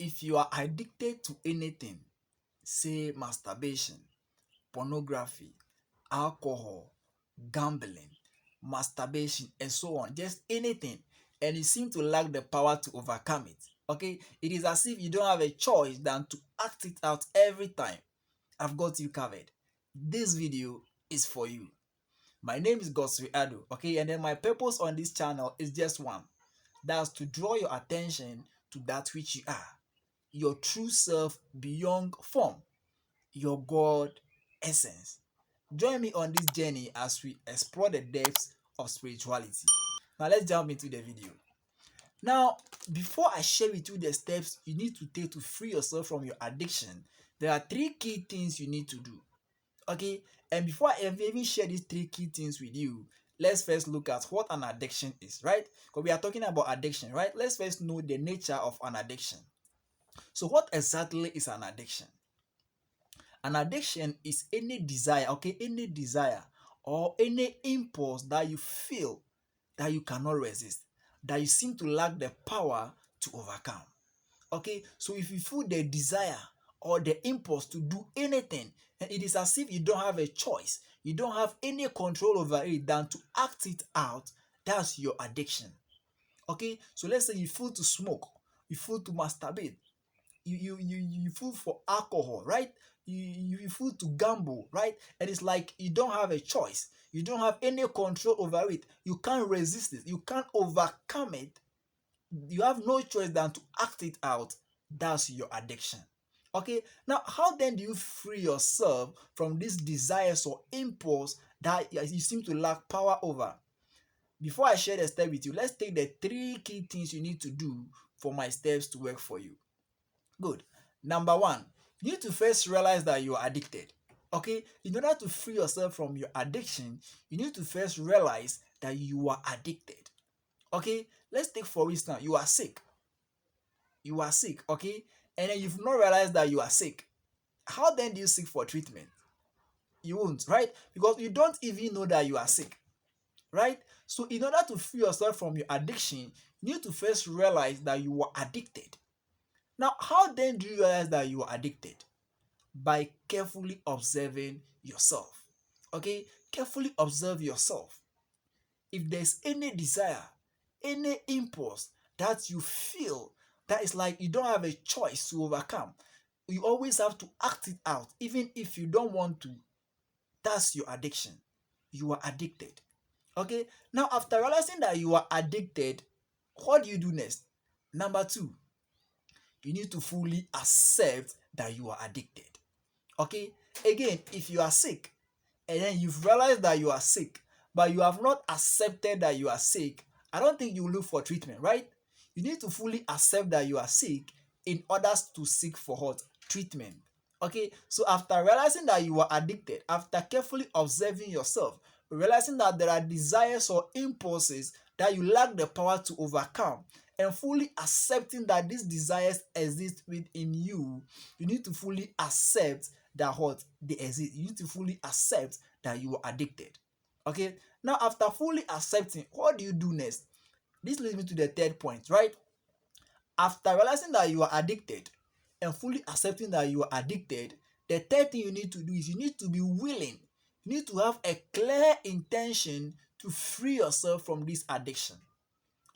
if you are addicted to anything, say masturbation, pornography, alcohol, gambling, masturbation, and so on, just anything, and you seem to lack the power to overcome it, okay, it is as if you don't have a choice than to act it out every time. I've got you covered. This video is for you. My name is Gosri Ado, okay, and then my purpose on this channel is just one. That's to draw your attention to that which you are, your true self beyond form, your God essence. Join me on this journey as we explore the depths of spirituality. Now let's jump into the video. Now, before I share with you the steps you need to take to free yourself from your addiction, there are three key things you need to do. Okay, and before I even share these three key things with you, let's first look at what an addiction is, right? Because we are talking about addiction, right? Let's first know the nature of an addiction. So what exactly is an addiction? An addiction is any desire, okay, any desire or any impulse that you feel that you cannot resist, that you seem to lack the power to overcome. Okay, so if you feel the desire or the impulse to do anything, and it is as if you don't have a choice, you don't have any control over it than to act it out, that's your addiction. Okay, so let's say you feel to smoke, you feel to masturbate, you feel for alcohol, right? You feel to gamble, right? And it's like you don't have a choice, you don't have any control over it, you can't resist it, you can't overcome it, you have no choice than to act it out. That's your addiction. Okay, now how then do you free yourself from these desires or impulse that you seem to lack power over? Before I share the step with you, let's take the three key things you need to do for my steps to work for you. Good. Number one, you need to first realize that you are addicted. Okay, in order to free yourself from your addiction, you need to first realize that you are addicted. Okay, let's take for instance, you are sick. You are sick, okay, and then you've not realized that you are sick. How then do you seek for treatment? You won't, right? Because you don't even know that you are sick, right? So in order to free yourself from your addiction, you need to first realize that you are addicted. Now, how then do you realize that you are addicted? By carefully observing yourself. Okay, carefully observe yourself. If there's any desire, any impulse that you feel that is like you don't have a choice to overcome, you always have to act it out, even if you don't want to. That's your addiction. You are addicted. Okay, now after realizing that you are addicted, what do you do next? Number two, you need to fully accept that you are addicted. Okay, again, if you are sick and then you've realized that you are sick, but you have not accepted that you are sick, I don't think you will look for treatment, right? You need to fully accept that you are sick in order to seek for what? Treatment. Okay, so after realizing that you are addicted, after carefully observing yourself, realizing that there are desires or impulses that you lack the power to overcome, and fully accepting that these desires exist within you, you need to fully accept that what they exist. You need to fully accept that you are addicted. Okay, now after fully accepting, what do you do next? This leads me to the third point, right? After realizing that you are addicted and fully accepting that you are addicted, the third thing you need to do is you need to be willing. You need to have a clear intention to free yourself from this addiction.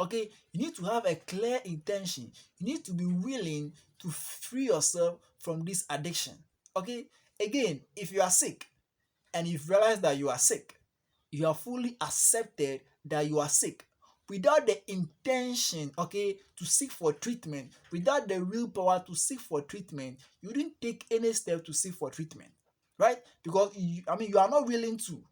Okay, you need to have a clear intention. You need to be willing to free yourself from this addiction. Okay, again, if you are sick and you've realized that you are sick, you have fully accepted that you are sick without the intention, okay, to seek for treatment, without the willpower to seek for treatment, you didn't take any step to seek for treatment, right? Because you are not willing to.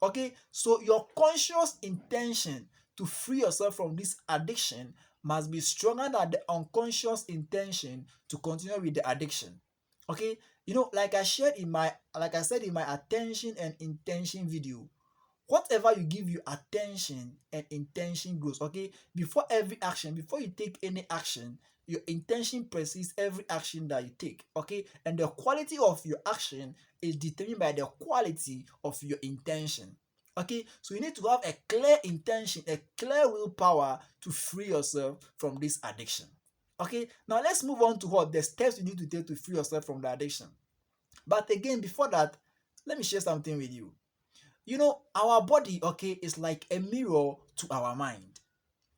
Okay, so your conscious intention to free yourself from this addiction must be stronger than the unconscious intention to continue with the addiction. Okay, like I said in my attention and intention video, whatever you give your attention and intention grows. Okay, before every action, before you take any action, your intention precedes every action that you take. Okay, and the quality of your action is determined by the quality of your intention. Okay, so you need to have a clear intention, a clear willpower to free yourself from this addiction. Okay, now let's move on to what the steps you need to take to free yourself from the addiction. But again, before that, let me share something with you. You know, our body, okay, is like a mirror to our mind.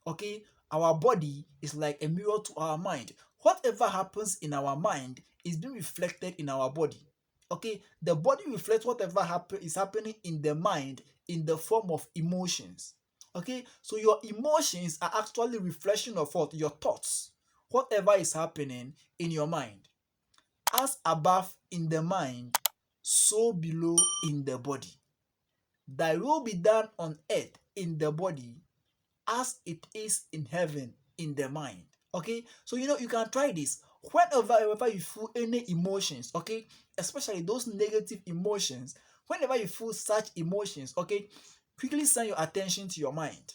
Okay, our body is like a mirror to our mind. Whatever happens in our mind is being reflected in our body. Okay, the body reflects whatever is happening in the mind in the form of emotions. Okay, so your emotions are actually reflection of what your thoughts, whatever is happening in your mind. As above in the mind, so below in the body. Thy will be done on earth in the body as it is in heaven in the mind. Okay, so you can try this whenever you feel any emotions. Okay, especially those negative emotions. Whenever you feel such emotions, okay, quickly send your attention to your mind.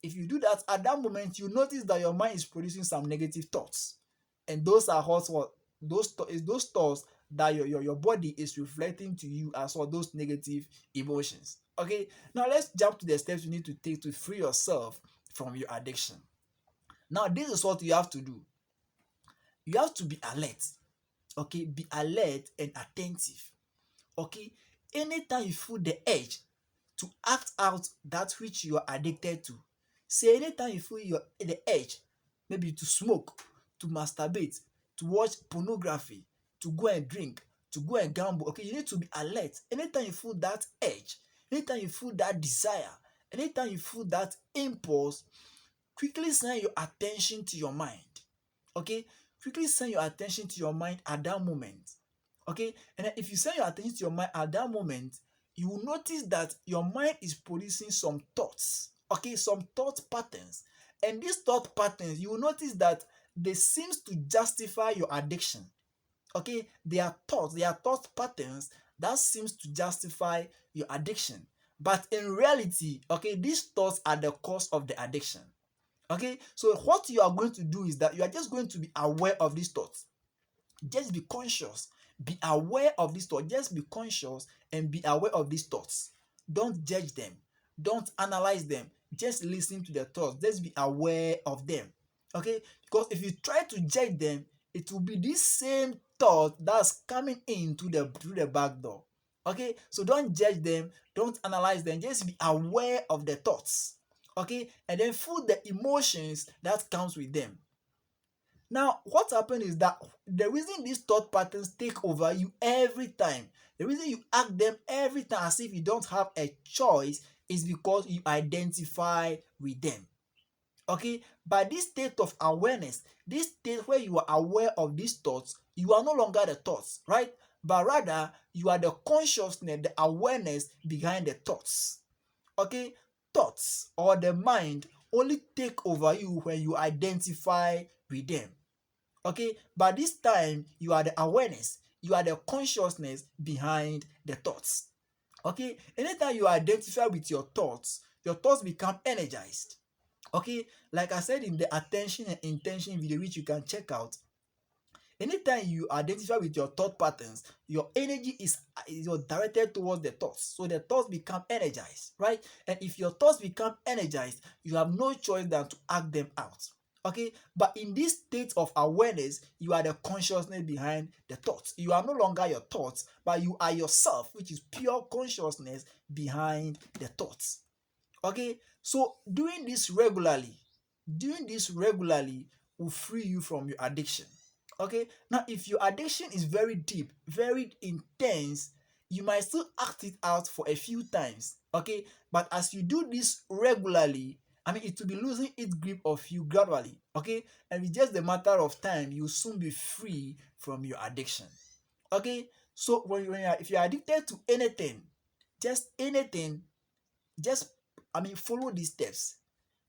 If you do that, at that moment you notice that your mind is producing some negative thoughts, and those are what those thoughts that your body is reflecting to you as well, those negative emotions. Okay, now let's jump to the steps you need to take to free yourself from your addiction. Now this is what you have to do. You have to be alert. Okay, be alert and attentive. Okay, anytime you feel the urge to act out that which you are addicted to, say anytime you feel the urge, maybe to smoke, to masturbate, to watch pornography, to go and drink, to go and gamble, okay, you need to be alert. Anytime you feel that urge, anytime you feel that desire, anytime you feel that impulse, quickly send your attention to your mind. Okay, quickly send your attention to your mind at that moment. Okay, and then if you send your attention to your mind at that moment, you will notice that your mind is producing some thoughts. Okay, some thought patterns, and these thought patterns, you will notice that they seems to justify your addiction. Okay, they are thought patterns that seems to justify your addiction, but in reality, okay, these thoughts are the cause of the addiction. Okay, so what you are going to do is that you are just going to be aware of these thoughts. Just be conscious, be aware of these thoughts. Just be conscious and be aware of these thoughts. Don't judge them, don't analyze them, just listen to the thoughts. Just be aware of them. Okay, because if you try to judge them, it will be this same thought that's coming in through the back door. Okay, so don't judge them, don't analyze them, just be aware of the thoughts. Okay, and then feel the emotions that comes with them. Now, what happened is that the reason these thought patterns take over you every time, the reason you act them every time as if you don't have a choice, is because you identify with them. Okay, by this state of awareness, this state where you are aware of these thoughts, you are no longer the thoughts, right? But rather, you are the consciousness, the awareness behind the thoughts. Okay, thoughts or the mind only take over you when you identify with them. Okay, but this time you are the awareness, you are the consciousness behind the thoughts. Okay, anytime you identify with your thoughts become energized. Okay, like I said in the attention and intention video, which you can check out, anytime you identify with your thought patterns, your energy is directed towards the thoughts, so the thoughts become energized, right? And if your thoughts become energized, you have no choice than to act them out. Okay, but in this state of awareness, you are the consciousness behind the thoughts. You are no longer your thoughts, but you are yourself, which is pure consciousness behind the thoughts. Okay, so doing this regularly will free you from your addiction. Okay, now if your addiction is very deep, very intense, you might still act it out for a few times. Okay, but as you do this regularly, I mean, it will be losing its grip of you gradually. Okay, and it's just a matter of time, you'll soon be free from your addiction. Okay, so if you're addicted to anything, just anything, just, I mean, follow these steps.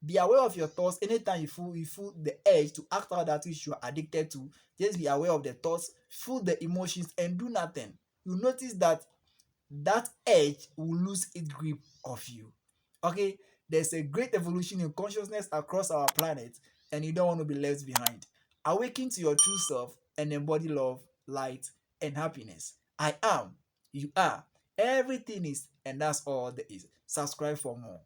Be aware of your thoughts. Anytime you feel the urge to act out that which you are addicted to, just be aware of the thoughts, feel the emotions, and do nothing. You notice that that urge will lose its grip of you. Okay, there's a great evolution in consciousness across our planet, and you don't want to be left behind. Awaken to your true self and embody love, light, and happiness. I am, you are, everything is, and that's all there is. Subscribe for more.